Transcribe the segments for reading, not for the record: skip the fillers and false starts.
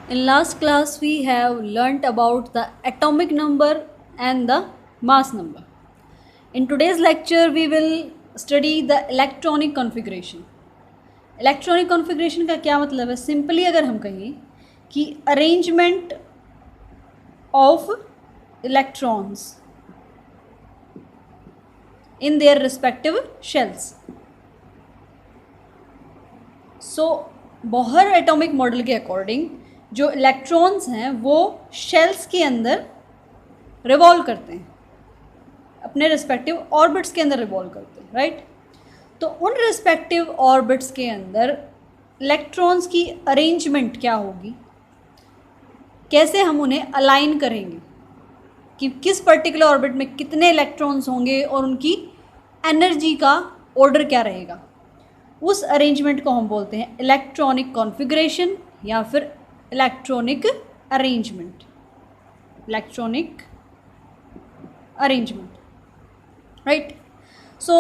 In last class, we have learnt about the atomic number and the mass number. In today's lecture, we will study the electronic configuration. Electronic configuration का क्या मतलब है? Simply अगर हम कहें कि arrangement of electrons in their respective shells. So Bohr atomic model के according जो इलेक्ट्रॉन्स हैं वो शेल्स के अंदर रिवॉल्व करते हैं, अपने रिस्पेक्टिव ऑर्बिट्स के अंदर रिवॉल्व करते हैं, राइट. तो उन रिस्पेक्टिव ऑर्बिट्स के अंदर इलेक्ट्रॉन्स की अरेंजमेंट क्या होगी, कैसे हम उन्हें अलाइन करेंगे कि किस पर्टिकुलर ऑर्बिट में कितने इलेक्ट्रॉन्स होंगे और उनकी एनर्जी का ऑर्डर क्या रहेगा, उस अरेंजमेंट को हम बोलते हैं इलेक्ट्रॉनिक कॉन्फ़िगरेशन या फिर electronic arrangement. Electronic arrangement, right. So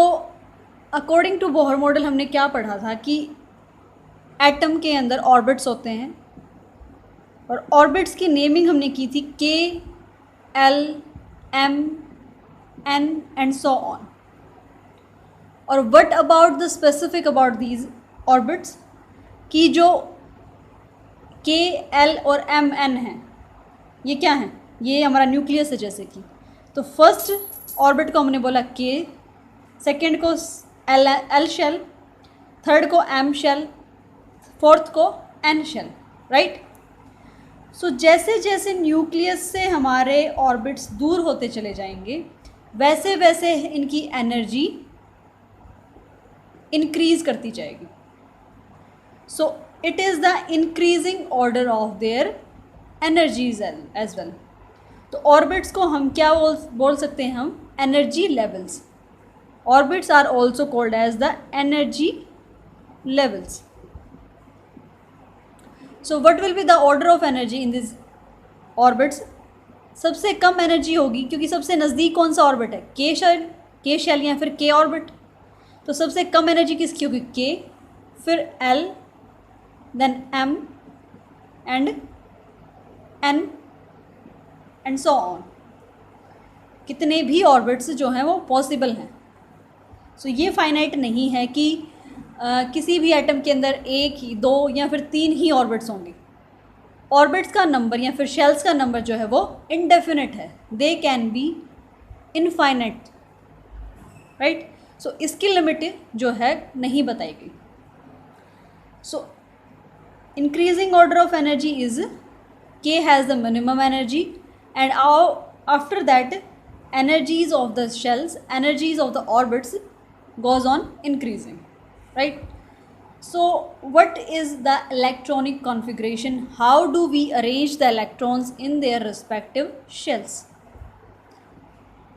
according to Bohr model हमने क्या पढ़ा था कि एटम के अंदर ऑर्बिट्स होते हैं और ऑर्बिट्स की नेमिंग हमने की थी K, L, M, N and so on. और what about the specific about these orbits कि जो के, एल और एम, एन हैं, ये क्या हैं? ये हमारा न्यूक्लियस है जैसे कि. तो फर्स्ट ऑर्बिट को हमने बोला के, सेकंड को एल शेल, थर्ड को एम शेल, फोर्थ को एन शेल, राइट. सो जैसे जैसे न्यूक्लियस से हमारे ऑर्बिट्स दूर होते चले जाएंगे वैसे वैसे इनकी एनर्जी इंक्रीज़ करती जाएगी. So it is the increasing order of their energies as well. तो ऑर्बिट्स को हम क्या बोल सकते हैं? हम energy levels. Orbits are also called as the energy levels. So what will be the order of energy in this orbits? सबसे कम एनर्जी होगी क्योंकि सबसे नज़दीक कौन सा ऑर्बिट है? के शेल या फिर के ऑर्बिट. तो सबसे कम एनर्जी किसकी होगी? के, फिर L, then M and N and so on. कितने भी ऑर्बिट्स जो हैं वो पॉसिबल हैं. सो ये फाइनाइट नहीं है कि किसी भी एटम के अंदर एक ही, दो या फिर तीन ही ऑर्बिट्स होंगे. ऑर्बिट्स का नंबर या फिर शेल्स का नंबर जो है वो इनडेफिनिट है. They can be infinite, right. So इसकी लिमिट जो है नहीं बताई गई. So increasing order of energy is K has the minimum energy and after that energies of the shells, energies of the orbits goes on increasing, right. So what is the electronic configuration? How do we arrange the electrons in their respective shells?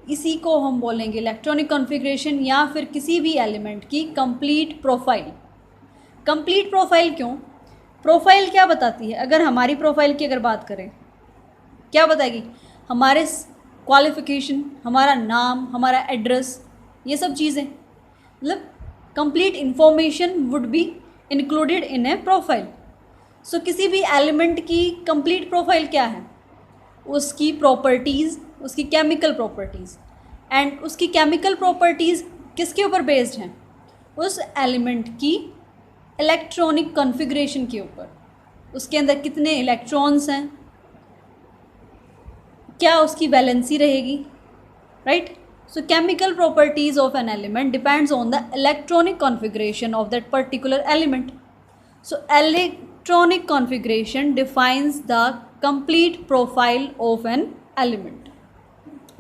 इसी को हम बोलेंगे electronic configuration या फिर किसी भी element की complete profile. Complete profile क्यों? प्रोफाइल क्या बताती है? अगर हमारी प्रोफाइल की अगर बात करें, क्या बताएगी? हमारे क्वालिफ़िकेशन, हमारा नाम, हमारा एड्रेस, ये सब चीज़ें, मतलब complete information would be included in a profile. So किसी भी एलिमेंट की कंप्लीट प्रोफाइल क्या है? उसकी प्रॉपर्टीज़, उसकी केमिकल प्रॉपर्टीज़. एंड उसकी केमिकल प्रॉपर्टीज़ किसके ऊपर बेस्ड हैं? उस एलिमेंट की इलेक्ट्रॉनिक कॉन्फ़िगरेशन के ऊपर. उसके अंदर कितने इलेक्ट्रॉन्स हैं, क्या उसकी वैलेंसी रहेगी, right. So chemical properties of an element depends on the electronic configuration of that particular element. So electronic configuration defines the complete profile of an element,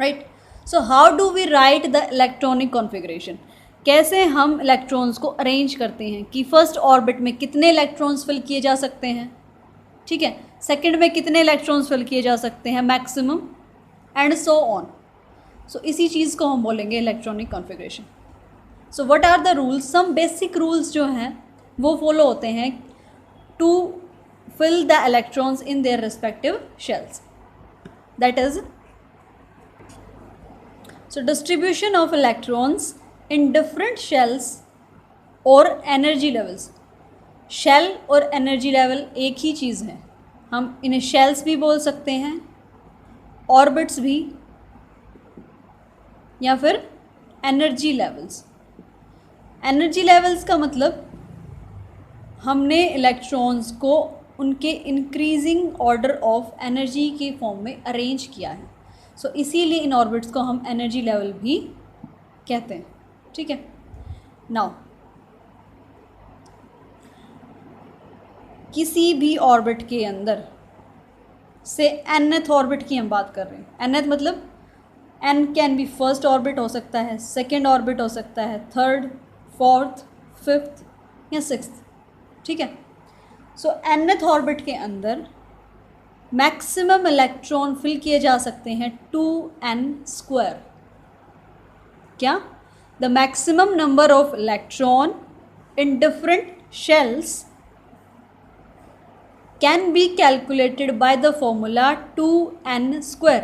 right. So how do we write the electronic configuration? कैसे हम electrons को arrange करते हैं कि first orbit में कितने electrons fill किए जा सकते हैं, ठीक है, सेकंड में कितने इलेक्ट्रॉन्स फिल किए जा सकते हैं maximum, and so on. So इसी चीज़ को हम बोलेंगे electronic configuration. So what are the rules? Some basic rules जो हैं वो फॉलो होते हैं to fill the electrons in their respective shells. That is, so distribution of electrons in different shells और एनर्जी लेवल्स. शेल और energy level एक ही चीज़ है. हम इन्हें शेल्स भी बोल सकते हैं, ऑर्बिट्स भी, या फिर एनर्जी लेवल्स। एनर्जी लेवल्स का मतलब हमने इलेक्ट्रॉन्स को उनके इंक्रीजिंग ऑर्डर ऑफ एनर्जी के फॉर्म में अरेंज किया है। सो इसीलिए इन ऑर्बिट्स को हम एनर्जी लेवल भी कहते हैं। ठीक है, नाउ किसी भी ऑर्बिट के अंदर से nth ऑर्बिट की हम बात कर रहे हैं। nth मतलब n can be first orbit हो सकता है, सेकेंड ऑर्बिट हो सकता है, थर्ड, फोर्थ, फिफ्थ या सिक्स्थ। ठीक है, सो nth ऑर्बिट के अंदर मैक्सिमम इलेक्ट्रॉन फिल किए जा सकते हैं 2n²। क्या? The maximum number of electron in different shells can be calculated by the formula 2n²।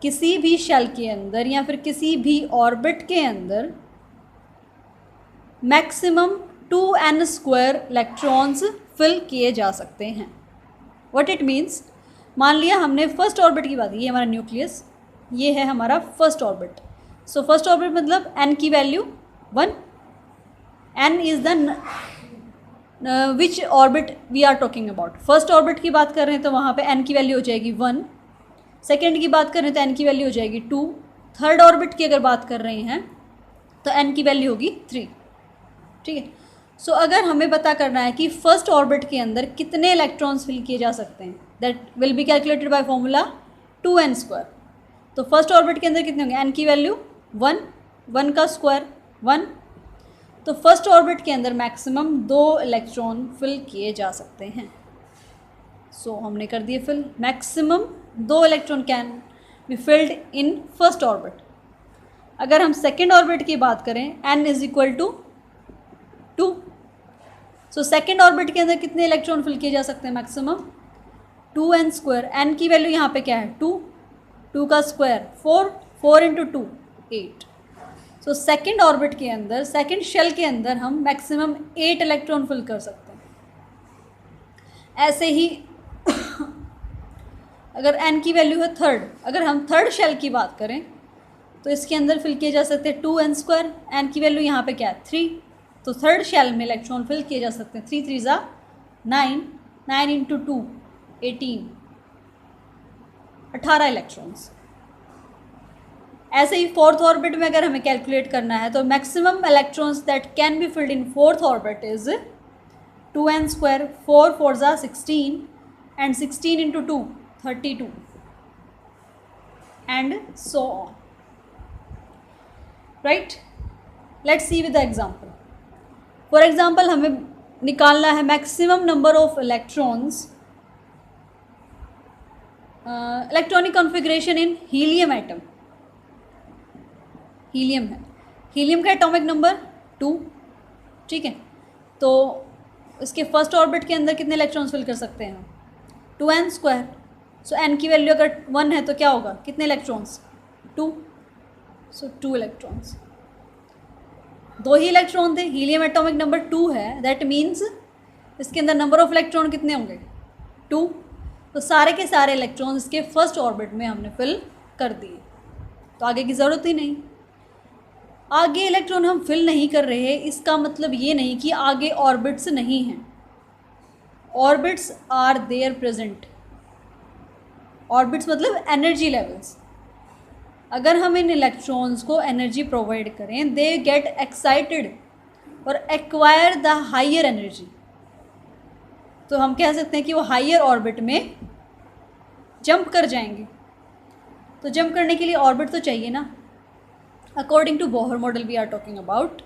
किसी भी शेल के अंदर या फिर किसी भी ऑर्बिट के अंदर मैक्सिमम 2n² इलेक्ट्रॉन्स फिल किए जा सकते हैं। व्हाट इट मीन्स, मान लिया हमने फर्स्ट ऑर्बिट की बात की, ये हमारा न्यूक्लियस, ये है हमारा first orbit. So first orbit मतलब n की value 1। n is the which orbit we are talking about. First orbit की बात कर रहे हैं तो वहाँ पे n की वैल्यू हो जाएगी 1। सेकेंड की बात कर रहे हैं तो n की वैल्यू हो जाएगी 2। थर्ड ऑर्बिट की अगर बात कर रहे हैं तो n की वैल्यू होगी 3। ठीक है, सो अगर हमें पता करना है कि फर्स्ट ऑर्बिट के अंदर कितने इलेक्ट्रॉन्स फिल किए जा सकते हैं, that will be calculated by formula 2n²। तो फर्स्ट ऑर्बिट के अंदर कितने होंगे? n की वैल्यू 1, 1 का स्क्वायर 1। तो फर्स्ट ऑर्बिट के अंदर मैक्सिमम 2 इलेक्ट्रॉन फिल किए जा सकते हैं। सो हमने कर दिए fill, maximum 2 electron can be filled in first orbit. अगर हम सेकेंड ऑर्बिट की बात करें, n is equal to 2। So second orbit के अंदर कितने इलेक्ट्रॉन फिल किए जा सकते हैं? Maximum 2n²। n की वैल्यू यहाँ पे क्या है? 2, 2 का स्क्वायर 4, 4 इंटू 2 8। सो सेकेंड ऑर्बिट के अंदर, सेकेंड शेल के अंदर हम मैक्सिमम 8 इलेक्ट्रॉन फिल कर सकते हैं। ऐसे ही अगर n की वैल्यू है थर्ड, अगर हम थर्ड शेल की बात करें तो इसके अंदर फिल किए जा सकते हैं 2n²। n की वैल्यू यहाँ पे क्या है? 3। तो थर्ड शेल में इलेक्ट्रॉन फिल किए जा सकते हैं 3 3 9, 9 इंटू 2 18, 18 इलेक्ट्रॉन्स। ऐसे ही फोर्थ ऑर्बिट में अगर हमें कैलकुलेट करना है तो maximum electrons that can be filled in fourth orbit is 2n²। 4 4 16 and 16 into 2 32 and so on. Right, let's see with the example. For example हमें निकालना है maximum number of electrons, electronic configuration in helium atom. Helium है, helium का atomic number 2। ठीक है, तो इसके first orbit के अंदर कितने इलेक्ट्रॉन्स फिल कर सकते हैं? 2n²। सो n की वैल्यू अगर 1 है तो क्या होगा? कितने इलेक्ट्रॉन्स? 2। सो 2 इलेक्ट्रॉन्स। 2 ही इलेक्ट्रॉन थे, हीलियम एटॉमिक नंबर 2 है, दैट मीन्स इसके अंदर नंबर ऑफ इलेक्ट्रॉन कितने होंगे? 2। तो सारे के सारे इलेक्ट्रॉन इसके फर्स्ट ऑर्बिट में हमने फिल कर दिए, तो आगे की ज़रूरत ही नहीं। आगे इलेक्ट्रॉन हम फिल नहीं कर रहे हैं, इसका मतलब ये नहीं कि आगे ऑर्बिट्स नहीं हैं। Orbits are there present. Orbits मतलब एनर्जी लेवल्स। अगर हम इन इलेक्ट्रॉन्स को एनर्जी प्रोवाइड करें, दे गेट एक्साइटेड और एक्वायर द हायर एनर्जी, तो हम कह सकते हैं कि वो हायर ऑर्बिट में जंप कर जाएंगे। तो जंप करने के लिए ऑर्बिट तो चाहिए ना। According to Bohr model we are talking about,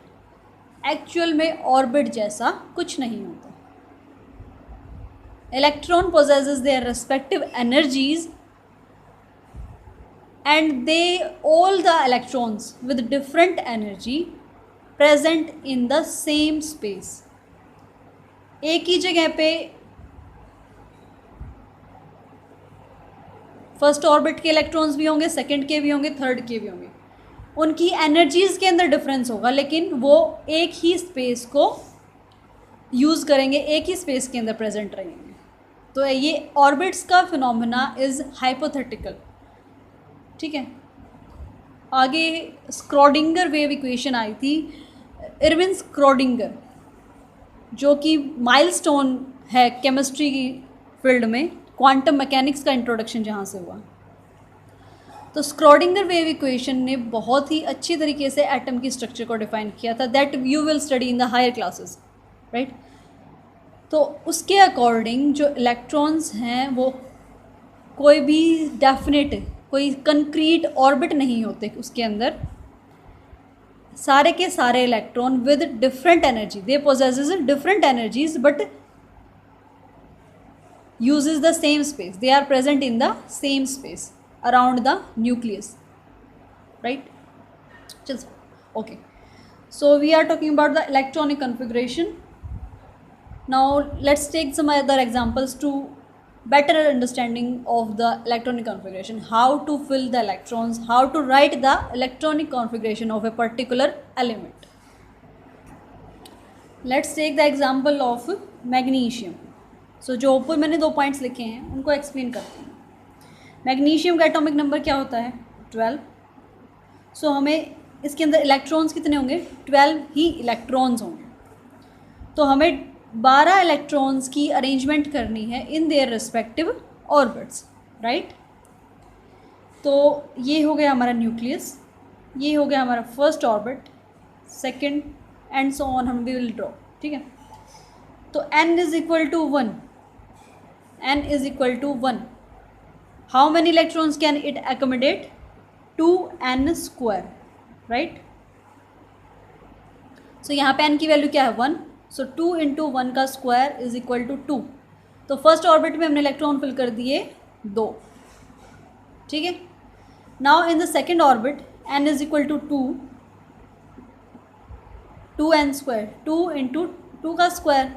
actual में ऑर्बिट जैसा कुछ नहीं होता। Electron possesses their respective energies and they all the electrons with different energy present in the same space। एक ही जगह पे फर्स्ट ऑर्बिट के इलेक्ट्रॉन्स भी होंगे, सेकंड के भी होंगे, थर्ड के भी होंगे। उनकी एनर्जीज़ के अंदर डिफरेंस होगा, लेकिन वो एक ही स्पेस को यूज़ करेंगे, एक ही स्पेस के अंदर प्रेजेंट रहेंगे। तो ये ऑर्बिट्स का फिनोमेना इज़ हाइपोथेटिकल, ठीक है। आगे स्क्रोडिंगर वेव इक्वेशन आई थी, इरविन स्क्रोडिंगर, जो कि माइलस्टोन है केमिस्ट्री की फील्ड में, क्वांटम मैकेनिक्स का इंट्रोडक्शन जहाँ से हुआ। तो स्क्रोडिंगर वेव इक्वेशन ने बहुत ही अच्छी तरीके से एटम की स्ट्रक्चर को डिफाइन किया था, that you will study in the higher classes, right. तो उसके अकॉर्डिंग जो इलेक्ट्रॉन्स हैं वो कोई भी डेफिनेट, कोई कंक्रीट ऑर्बिट नहीं होते उसके अंदर, सारे के सारे electron with different energy, they possesses different energies but uses the same space, they are present in the same space around the nucleus, right? Just okay, so we are talking about the electronic configuration. Now let's take some other examples to better understanding of the electronic configuration, how to fill the electrons, how to write the electronic configuration of a particular element. Let's take the example of magnesium. सो जो ऊपर मैंने 2 points लिखे हैं उनको explain करते हैं। Magnesium का atomic number क्या होता है? 12। सो हमें इसके अंदर इलेक्ट्रॉन्स कितने होंगे? 12 ही इलेक्ट्रॉन्स होंगे। तो हमें 12 इलेक्ट्रॉन्स की अरेंजमेंट करनी है इन देयर रिस्पेक्टिव ऑर्बिट्स, राइट। तो ये हो गया हमारा न्यूक्लियस, ये हो गया हमारा first orbit, second and so on, हम विल ड्रॉ, ठीक है। तो n is equal to 1, n is equal to 1. How many electrons can it accommodate? 2n square, right? So यहाँ पे n की वैल्यू क्या है? 1. So 2 into 1 का स्क्वायर इज इक्वल टू 2. तो फर्स्ट ऑर्बिट में हमने इलेक्ट्रॉन फिल कर दिए 2, ठीक है। Now in the second orbit n is equal to 2, 2n square, 2 into 2 का स्क्वायर,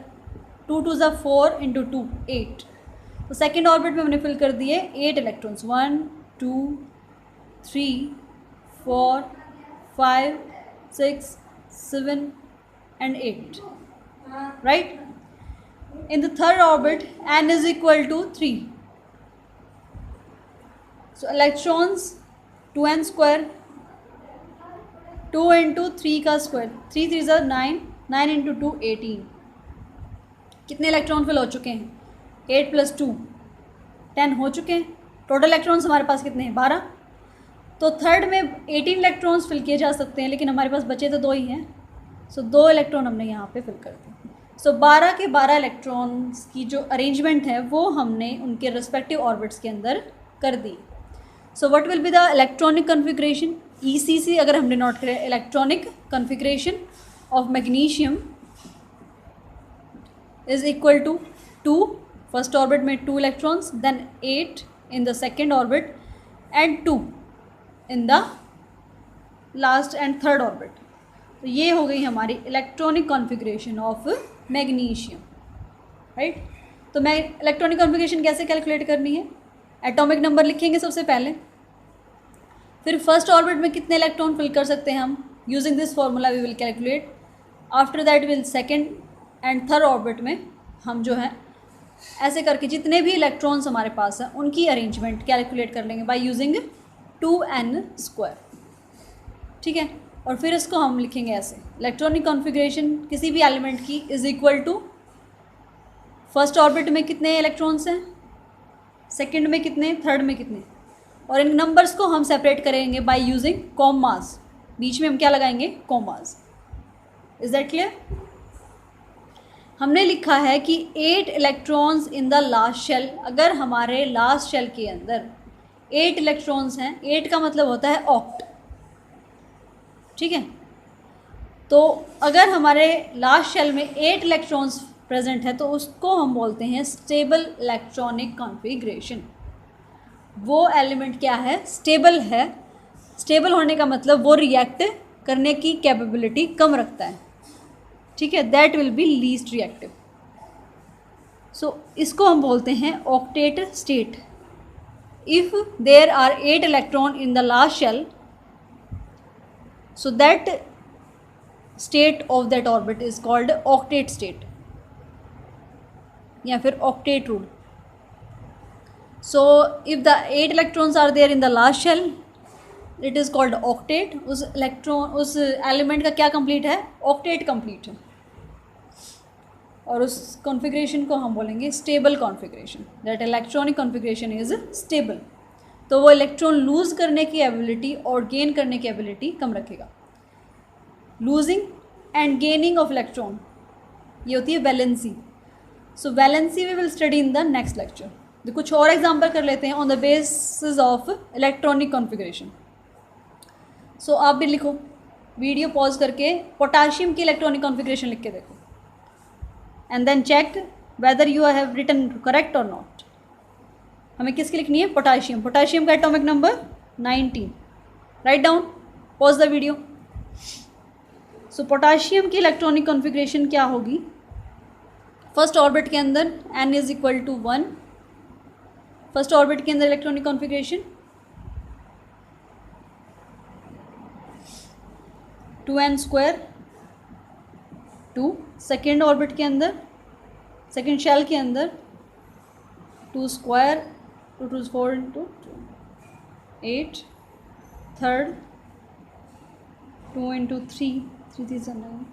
2 2 ज़ा 4 into 2 8. तो सेकेंड ऑर्बिट में हमने फिल कर दिए 8 electrons, 1 2 3 4 5 6 7 and 8, right? In the third orbit n is equal to 3. So electrons 2n square, 2 into 3 का square, 3 3 ज़ा 9, 9 into 2 18. कितने इलेक्ट्रॉन फिल हो चुके हैं? 8 + 2 10 हो चुके हैं। टोटल इलेक्ट्रॉन्स हमारे पास कितने हैं? 12। तो थर्ड में 18 इलेक्ट्रॉन्स फिल किए जा सकते हैं, लेकिन हमारे पास बचे तो 2 ही हैं। सो 2 इलेक्ट्रॉन हमने यहाँ पे फिल कर दिए। सो 12 के 12 इलेक्ट्रॉन्स की जो अरेंजमेंट है वो हमने उनके रिस्पेक्टिव ऑर्बिट्स के अंदर कर दी। So what will be the electronic configuration? ECC अगर हमने नोट करें, electronic configuration of magnesium is equal to 2, first orbit में 2 electrons, then 8 in the second orbit and 2 in the last and third orbit. तो ये हो गई हमारी electronic configuration of magnesium, right. तो मैं इलेक्ट्रॉनिक कॉन्फ़िगरेशन कैसे कैलकुलेट करनी है? एटॉमिक नंबर लिखेंगे सबसे पहले, फिर फर्स्ट ऑर्बिट में कितने इलेक्ट्रॉन फिल कर सकते हैं हम, using this formula we will calculate. After that will second and third orbit में हम जो है ऐसे करके जितने भी इलेक्ट्रॉन्स हमारे पास हैं उनकी अरेंजमेंट कैलकुलेट कर लेंगे बाय यूजिंग 2n स्क्वायर, ठीक है। और फिर इसको हम लिखेंगे ऐसे, इलेक्ट्रॉनिक कॉन्फ़िगरेशन किसी भी एलिमेंट की is equal to first orbit में कितने इलेक्ट्रॉन्स हैं, सेकंड में कितने, थर्ड में कितने, और इन नंबर्स को हम सेपरेट करेंगे बाय यूजिंग कॉमास। बीच में हम क्या लगाएंगे? कॉमास। Is that clear? हमने लिखा है कि 8 electrons in the last shell. अगर हमारे लास्ट शेल के अंदर 8 इलेक्ट्रॉन्स हैं, 8 का मतलब होता है ऑक्ट, ठीक है। तो अगर हमारे लास्ट शेल में 8 इलेक्ट्रॉन्स प्रेजेंट है तो उसको हम बोलते हैं स्टेबल इलेक्ट्रॉनिक कॉन्फ़िगरेशन। वो एलिमेंट क्या है? स्टेबल है। स्टेबल होने का मतलब वो रिएक्ट करने की कैपेबिलिटी कम रखता है, ठीक है। That will be least reactive. So इसको हम बोलते हैं octet state. If there are 8 electron in the last shell, so that state of that orbit is called octet state या फिर octet rule, so if the 8 electrons are there in the last shell, it is called octet. उस element का क्या complete है? Octet complete है। और उस configuration को हम बोलेंगे stable configuration, that electronic configuration is stable. तो वो इलेक्ट्रॉन लूज़ करने की एबिलिटी और गेन करने की एबिलिटी कम रखेगा। Losing and gaining of electron, ये होती है valency. So valency we will study in the next lecture. तो कुछ और एग्जाम्पल कर लेते हैं on the basis of electronic configuration. So आप भी लिखो, वीडियो पॉज करके पोटाशियम की इलेक्ट्रॉनिक कॉन्फ़िगरेशन लिख के देखो, and then check whether you have written correct और नॉट। हमें किसकी लिखनी है? पोटाशियम। पोटाशियम का atomic number 19। Write down, pause the video. So potassium की इलेक्ट्रॉनिक कॉन्फ़िगरेशन क्या होगी? फर्स्ट ऑर्बिट के अंदर n is equal to 1। First orbit के अंदर electronic configuration 2n square 2। Second orbit के अंदर, सेकेंड शेल के अंदर 2 स्क्वायर 2 2 4 इंटू 8। Third 2 into 3 3 3 9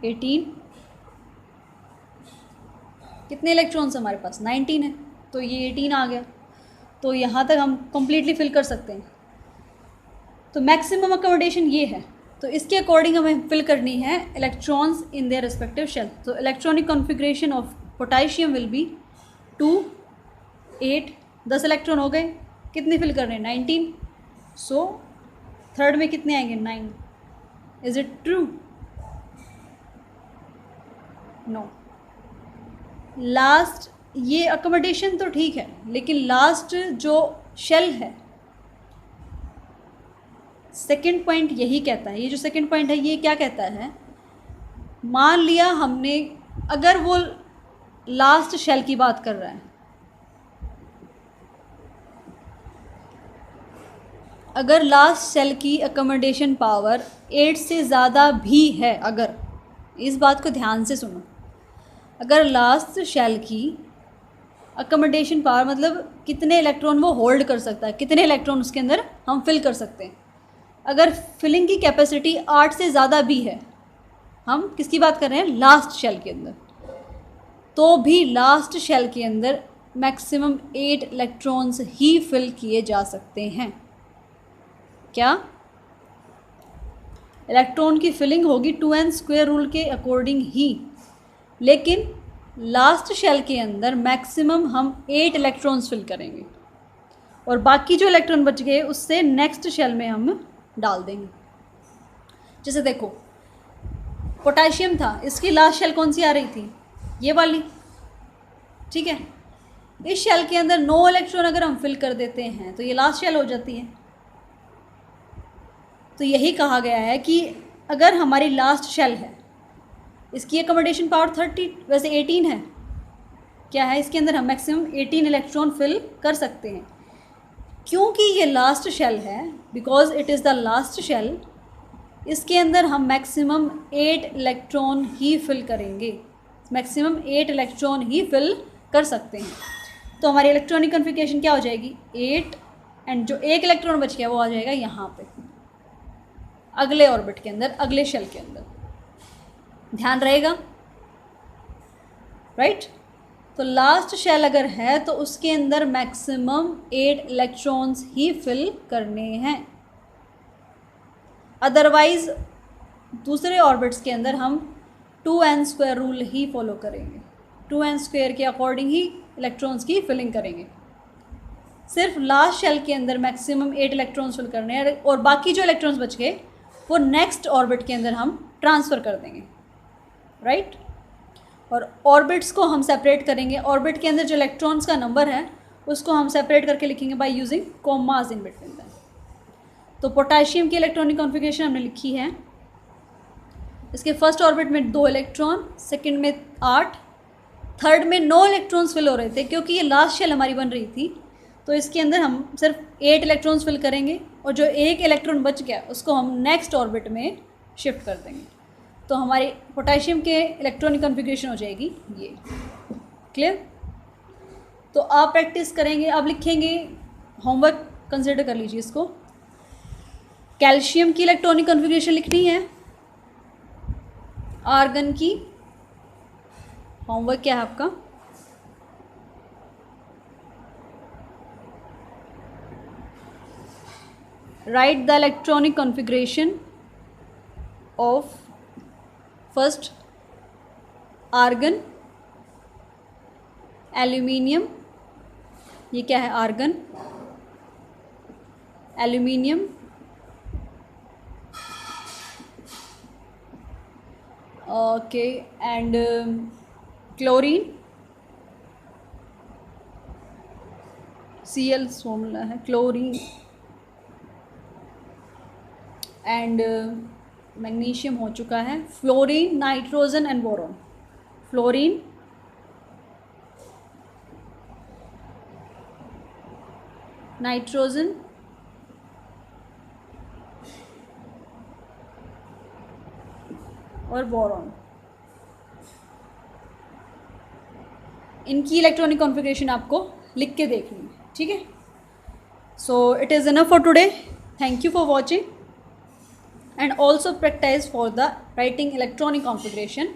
18। कितने इलेक्ट्रॉन्स हमारे पास? 19 है, तो ये 18 आ गया। तो यहाँ तक हम कम्प्लीटली फिल कर सकते हैं। तो मैक्सिमम अकोमोडेशन ये है, तो इसके अकॉर्डिंग हमें फिल करनी है electrons in their respective shell. तो electronic configuration of potassium will be 2 8 10 electron हो गए। कितने फिल कर रहे हैं? 19। सो थर्ड में कितने आएंगे? 9। Is it true? No. Last, ये अकोमोडेशन तो ठीक है, लेकिन लास्ट जो शेल है, सेकंड पॉइंट यही कहता है, ये जो सेकंड पॉइंट है ये क्या कहता है? मान लिया हमने, अगर वो लास्ट शेल की बात कर रहा है, अगर लास्ट शेल की अकोमोडेशन पावर 8 से ज़्यादा भी है, अगर, इस बात को ध्यान से सुनो, अगर लास्ट शेल की अकोमोडेशन पावर मतलब कितने इलेक्ट्रॉन वो होल्ड कर सकता है, कितने इलेक्ट्रॉन उसके अंदर हम फिल कर सकते हैं, अगर फिलिंग की कैपेसिटी 8 से ज़्यादा भी है, हम किसकी बात कर रहे हैं? लास्ट शेल के अंदर, तो भी लास्ट शेल के अंदर मैक्सिमम 8 इलेक्ट्रॉन्स ही फिल किए जा सकते हैं। क्या? इलेक्ट्रॉन की फिलिंग होगी 2n स्क्वायर रूल के अकॉर्डिंग ही, लेकिन लास्ट शेल के अंदर मैक्सिमम हम 8 इलेक्ट्रॉन्स फिल करेंगे, और बाकी जो इलेक्ट्रॉन बच गए उससे नेक्स्ट शेल में हम डाल देंगे। जैसे देखो, पोटाशियम था, इसकी लास्ट शेल कौन सी आ रही थी? ये वाली, ठीक है। इस शेल के अंदर 9 इलेक्ट्रॉन अगर हम फिल कर देते हैं तो ये लास्ट शेल हो जाती है। तो यही कहा गया है कि अगर हमारी लास्ट शेल है, इसकी अकोमोडेशन पावर 30, वैसे 18 है, क्या है इसके अंदर हम मैक्सिमम 18 इलेक्ट्रॉन फिल कर सकते हैं। क्योंकि ये लास्ट शेल है, because it is the last shell, इसके अंदर हम मैक्सिमम 8 इलेक्ट्रॉन ही फिल करेंगे, मैक्सिमम 8 इलेक्ट्रॉन ही फिल कर सकते हैं। तो हमारी इलेक्ट्रॉनिक कॉन्फ़िगरेशन क्या हो जाएगी? 8, एंड जो एक इलेक्ट्रॉन बच गया वो आ जाएगा यहाँ पे, अगले ऑर्बिट के अंदर, अगले शेल के अंदर। ध्यान रहेगा, राइट? तो लास्ट शेल अगर है तो उसके अंदर मैक्सिमम 8 इलेक्ट्रॉन्स ही फिल करने हैं। अदरवाइज दूसरे ऑर्बिट्स के अंदर हम 2n स्क्वायर रूल ही फॉलो करेंगे, 2n स्क्वायर के अकॉर्डिंग ही इलेक्ट्रॉन्स की फिलिंग करेंगे। सिर्फ लास्ट शेल के अंदर मैक्सिमम 8 इलेक्ट्रॉन्स फिल करने हैं, और बाकी जो इलेक्ट्रॉन्स बच गए वो नेक्स्ट ऑर्बिट के अंदर हम ट्रांसफ़र कर देंगे, राइट? और ऑर्बिट्स को हम सेपरेट करेंगे, ऑर्बिट के अंदर जो इलेक्ट्रॉन्स का नंबर है उसको हम सेपरेट करके लिखेंगे by using commas in between them. तो पोटाशियम की इलेक्ट्रॉनिक कॉन्फ़िगरेशन हमने लिखी है। इसके फर्स्ट ऑर्बिट में 2 इलेक्ट्रॉन, सेकंड में 8, थर्ड में 9 इलेक्ट्रॉन्स फिल हो रहे थे, क्योंकि ये लास्ट शेल हमारी बन रही थी। तो इसके अंदर हम सिर्फ 8 इलेक्ट्रॉन्स फिल करेंगे, और जो एक इलेक्ट्रॉन बच गया उसको हम नेक्स्ट ऑर्बिट में शिफ्ट कर देंगे। तो हमारी पोटाशियम के इलेक्ट्रॉनिक कॉन्फ़िगरेशन हो जाएगी ये। क्लियर? तो आप प्रैक्टिस करेंगे, अब लिखेंगे, होमवर्क कंसिडर कर लीजिए इसको। कैल्शियम की इलेक्ट्रॉनिक कॉन्फ़िगरेशन लिखनी है, आर्गन की। होमवर्क क्या है आपका? Write the electronic configuration of first argon, aluminium, ये क्या है? Argon, aluminium, okay, and chlorine, Cl formula है क्लोरीन, एंड मैग्नीशियम हो चुका है, fluorine, nitrogen and boron. Fluorine, nitrogen, और बोरॉन, इनकी इलेक्ट्रॉनिक कॉन्फ़िगरेशन आपको लिख के देखनी है, ठीक है। So it is enough for today, thank you for watching, and also practice for the writing electronic configuration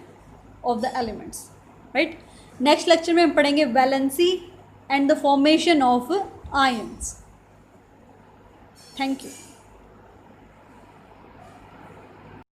of the elements, right. Next lecture में हम पढ़ेंगे valency and the formation of ions. Thank you.